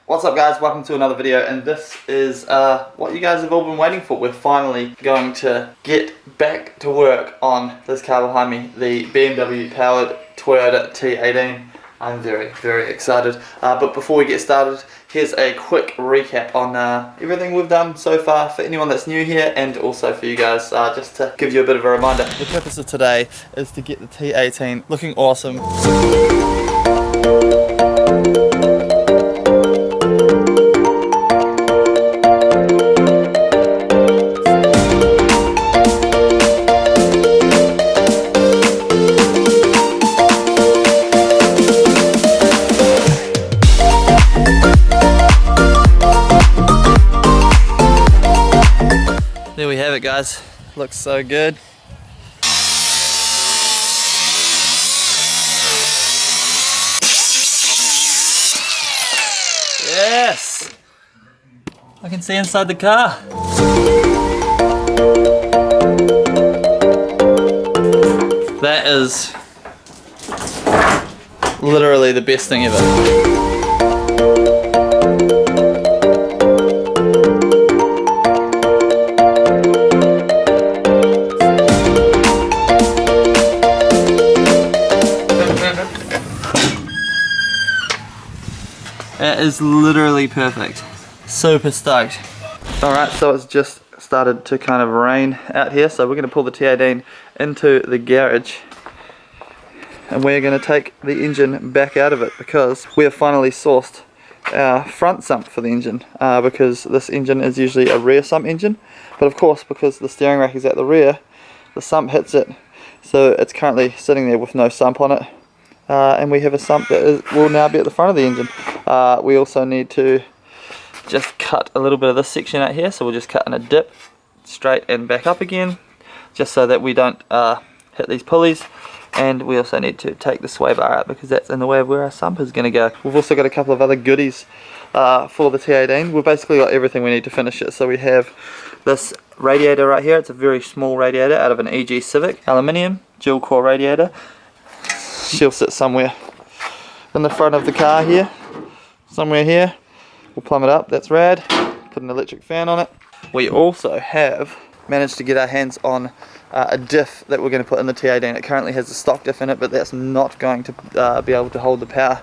What's up guys, welcome to another video, and this is what you guys have all been waiting for. We're finally going to get back to work on this car behind me, the BMW powered Toyota T18. I'm very, very excited. But before we get started, here's a quick recap on everything we've done so far for anyone that's new here, and also for you guys, just to give you a bit of a reminder. The purpose of today is to get the T18 looking awesome. There we have it guys, looks so good. Yes! I can see inside the car. That is literally the best thing ever. That is literally perfect. Super stoked. Alright, so it's just started to kind of rain out here, so we're going to pull the T18 into the garage and we're going to take the engine back out of it because we have finally sourced our front sump for the engine, because this engine is usually a rear sump engine, but of course because the steering rack is at the rear, the sump hits it, so it's currently sitting there with no sump on it. And we have a sump that will now be at the front of the engine. We also need to just cut a little bit of this section out here, so we'll just cut in a dip straight and back up again, just so that we don't hit these pulleys. And we also need to take the sway bar out because that's in the way of where our sump is going to go. We've also got a couple of other goodies for the T18. We've basically got everything we need to finish it. So we have this radiator right here. It's a very small radiator out of an EG Civic, aluminium, dual core radiator. She'll sit somewhere in the front of the car here, somewhere here. We'll plumb it up, that's rad. Put an electric fan on it. We also have managed to get our hands on a diff that we're going to put in the T18. It currently has a stock diff in it, but that's not going to be able to hold the power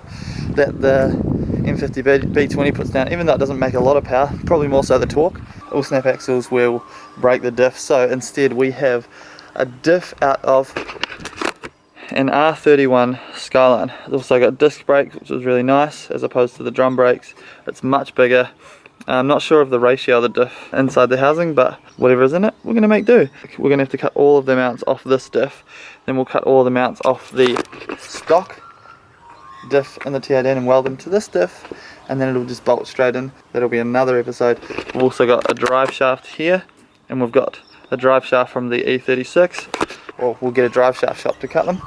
that the M50 B20 puts down, even though it doesn't make a lot of power, probably more so the torque. All snap axles will break the diff, so instead we have a diff out of an R31 Skyline. It's also got disc brakes, which is really nice, as opposed to the drum brakes. It's much bigger. I'm not sure of the ratio of the diff inside the housing, but whatever is in it, we're going to make do. We're going to have to cut all of the mounts off this diff, then we'll cut all of the mounts off the stock diff in the T18 and weld them to this diff, and then it'll just bolt straight in. That'll be another episode. We've also got a drive shaft here, and we've got a drive shaft from the E36. Or we'll get a drive shaft shop to cut them,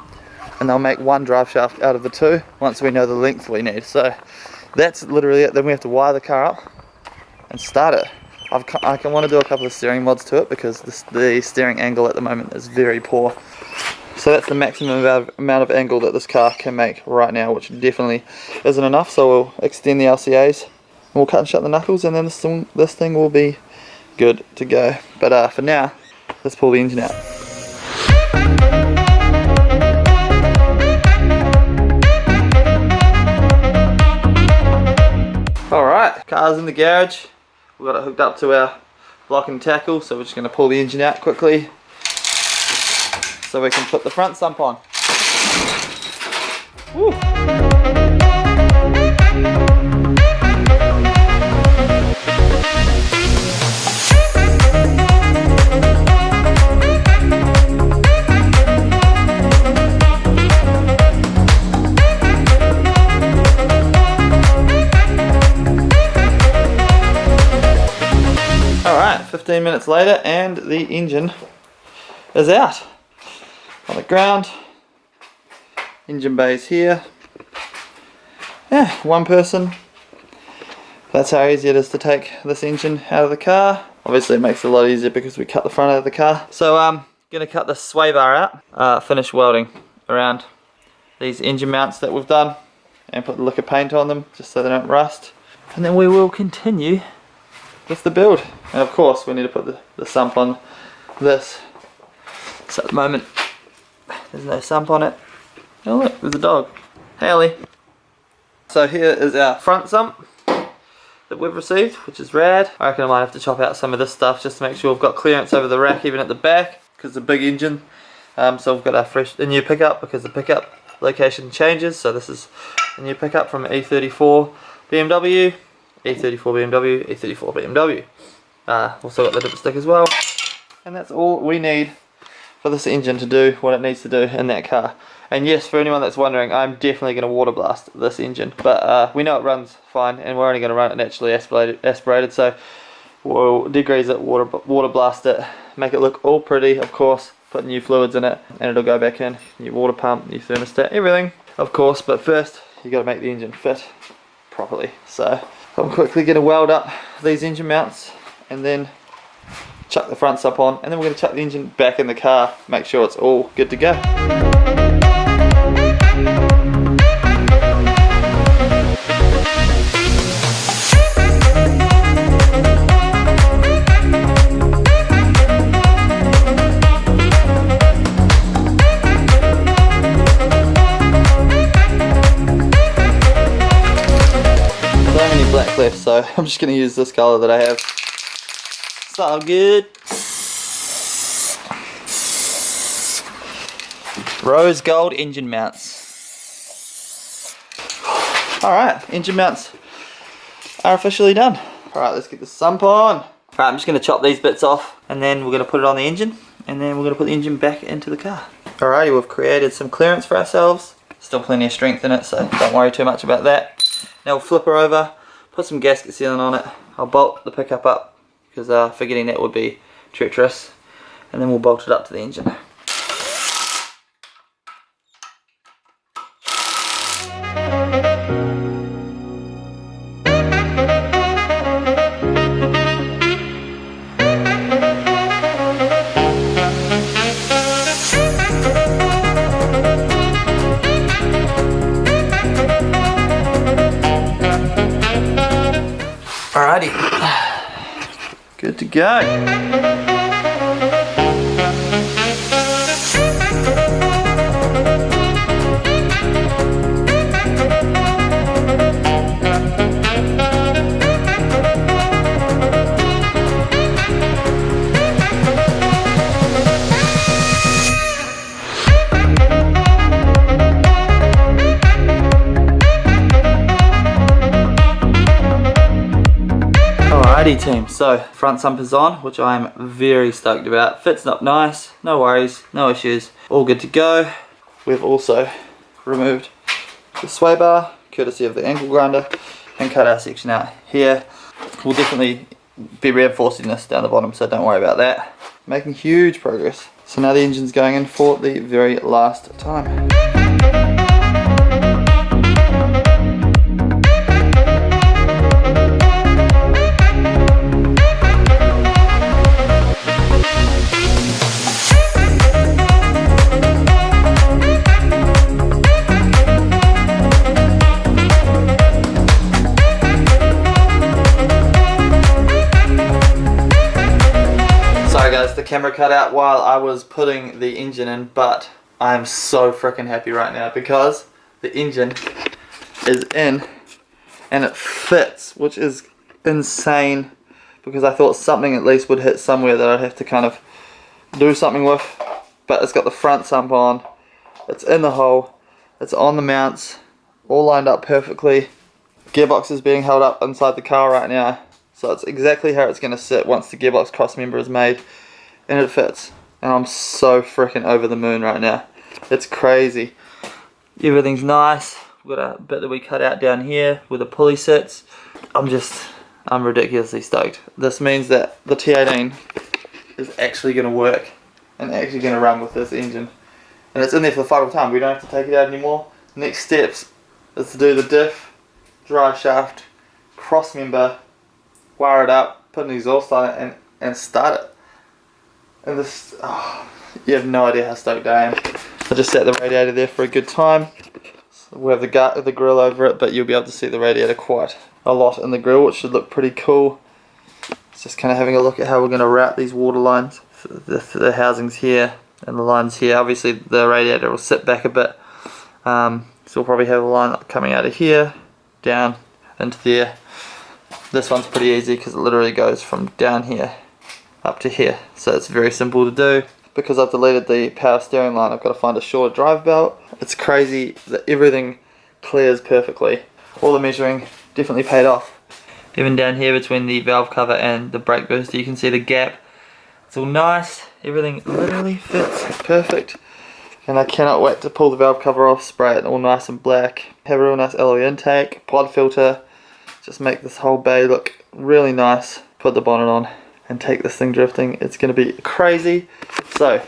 and they'll make one drive shaft out of the two once we know the length we need. So that's literally it. Then we have to wire the car up and start it. I want to do a couple of steering mods to it because the steering angle at the moment is very poor. So that's the maximum amount of angle that this car can make right now, which definitely isn't enough. So we'll extend the LCAs and we'll cut and shut the knuckles, and then this thing will be good to go. But for now, let's pull the engine out. Alright, car's in the garage. We've got it hooked up to our block and tackle, so we're just going to pull the engine out quickly so we can put the front sump on. Woo. Alright, 15 minutes later and the engine is out on the ground. Engine bay's here. Yeah, one person. That's how easy it is to take this engine out of the car. Obviously it makes it a lot easier because we cut the front out of the car. So I'm gonna cut the sway bar out, finish welding around these engine mounts that we've done, and put the liquor paint on them just so they don't rust. and then we will continue with the build. And of course we need to put the sump on this. So at the moment there's no sump on it. Oh look, there's a dog. Hey Ellie. So here is our front sump that we've received, which is rad. I reckon I might have to chop out some of this stuff just to make sure we've got clearance over the rack even at the back, because it's a big engine. So we've got a new pickup, because the pickup location changes. So this is a new pickup from E34 BMW, E34 BMW, E34 BMW. Also got the dipstick as well. And that's all we need for this engine to do what it needs to do in that car. And yes, for anyone that's wondering, I'm definitely going to water blast this engine, but we know it runs fine, and we're only going to run it naturally aspirated, so we'll degrease it, water blast it, make it look all pretty, of course, put new fluids in it, and it'll go back in, new water pump, new thermostat, everything, of course. But first, you got to make the engine fit properly. So I'm quickly going to weld up these engine mounts, and then chuck the front sump on, and then we're going to chuck the engine back in the car, make sure it's all good to go. Black left, so I'm just going to use this colour that I have. So good. Rose gold engine mounts. Alright, engine mounts are officially done. Alright, let's get the sump on. Alright, I'm just going to chop these bits off, and then we're going to put it on the engine, and then we're going to put the engine back into the car. Alrighty, we've created some clearance for ourselves. Still plenty of strength in it, so don't worry too much about that. Now we'll flip her over, put some gasket sealing on it. I'll bolt the pickup up, because forgetting that would be treacherous, and then we'll bolt it up to the engine. Alrighty, good to go. Alrighty team, so front sump is on, which I'm very stoked about. Fits up nice, no worries, no issues, all good to go. We've also removed the sway bar, courtesy of the angle grinder, and cut our section out here. We'll definitely be reinforcing this down the bottom, so don't worry about that. Making huge progress. So now the engine's going in for the very last time. The camera cut out while I was putting the engine in, but I'm so freaking happy right now because the engine is in and it fits, which is insane, because I thought something at least would hit somewhere that I'd have to kind of do something with, but it's got the front sump on, it's in the hole, it's on the mounts, all lined up perfectly. Gearbox is being held up inside the car right now, so it's exactly how it's going to sit once the gearbox cross member is made. And it fits, and I'm so freaking over the moon right now. It's crazy. Everything's nice. We've got a bit that we cut out down here where the pulley sits. I'm ridiculously stoked. This means that the T18 is actually going to work and actually going to run with this engine, and it's in there for the final time. We don't have to take it out anymore. Next steps is to do the diff, drive shaft, cross member, wire it up, put an exhaust on it, and start it. And this, you have no idea how stoked I am. I just set the radiator there for a good time. So we'll have the grill over it, but you'll be able to see the radiator quite a lot in the grill, which should look pretty cool. It's just kind of having a look at how we're going to route these water lines. So the housings here and the lines here. Obviously the radiator will sit back a bit, so we'll probably have a line coming out of here down into there. This one's pretty easy because it literally goes from down here up to here, so it's very simple to do. Because I've deleted the power steering line, I've got to find a shorter drive belt. It's crazy that everything clears perfectly. All the measuring definitely paid off. Even down here between the valve cover and the brake booster, you can see the gap. It's all nice. Everything literally fits perfect. And I cannot wait to pull the valve cover off, spray it all nice and black. Have a real nice alloy intake, pod filter. Just make this whole bay look really nice. Put the bonnet on and take this thing drifting. It's going to be crazy. So,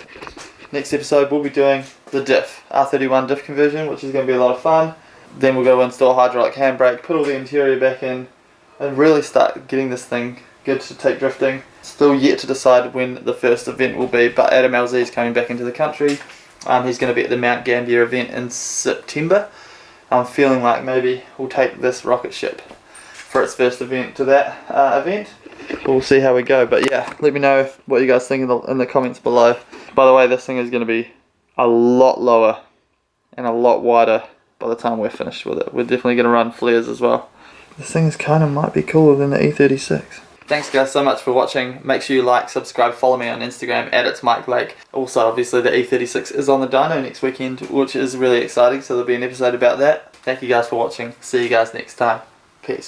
next episode we'll be doing the diff, R31 diff conversion, which is going to be a lot of fun. Then we'll go install hydraulic handbrake, put all the interior back in, and really start getting this thing good to take drifting. Still yet to decide when the first event will be, but Adam LZ is coming back into the country. He's going to be at the Mount Gambier event in September. I'm feeling like maybe we'll take this rocket ship for its first event to that event. We'll see how we go, but yeah, let me know what you guys think in the comments below. By the way, this thing is going to be a lot lower and a lot wider by the time we're finished with it. We're definitely going to run flares as well. This thing is kind of might be cooler than the E36. Thanks guys so much for watching. Make sure you like, subscribe, follow me on Instagram at It's Mike Lake. Also obviously the E36 is on the dyno next weekend, which is really exciting, so there'll be an episode about that. Thank you guys for watching. See you guys next time. Peace.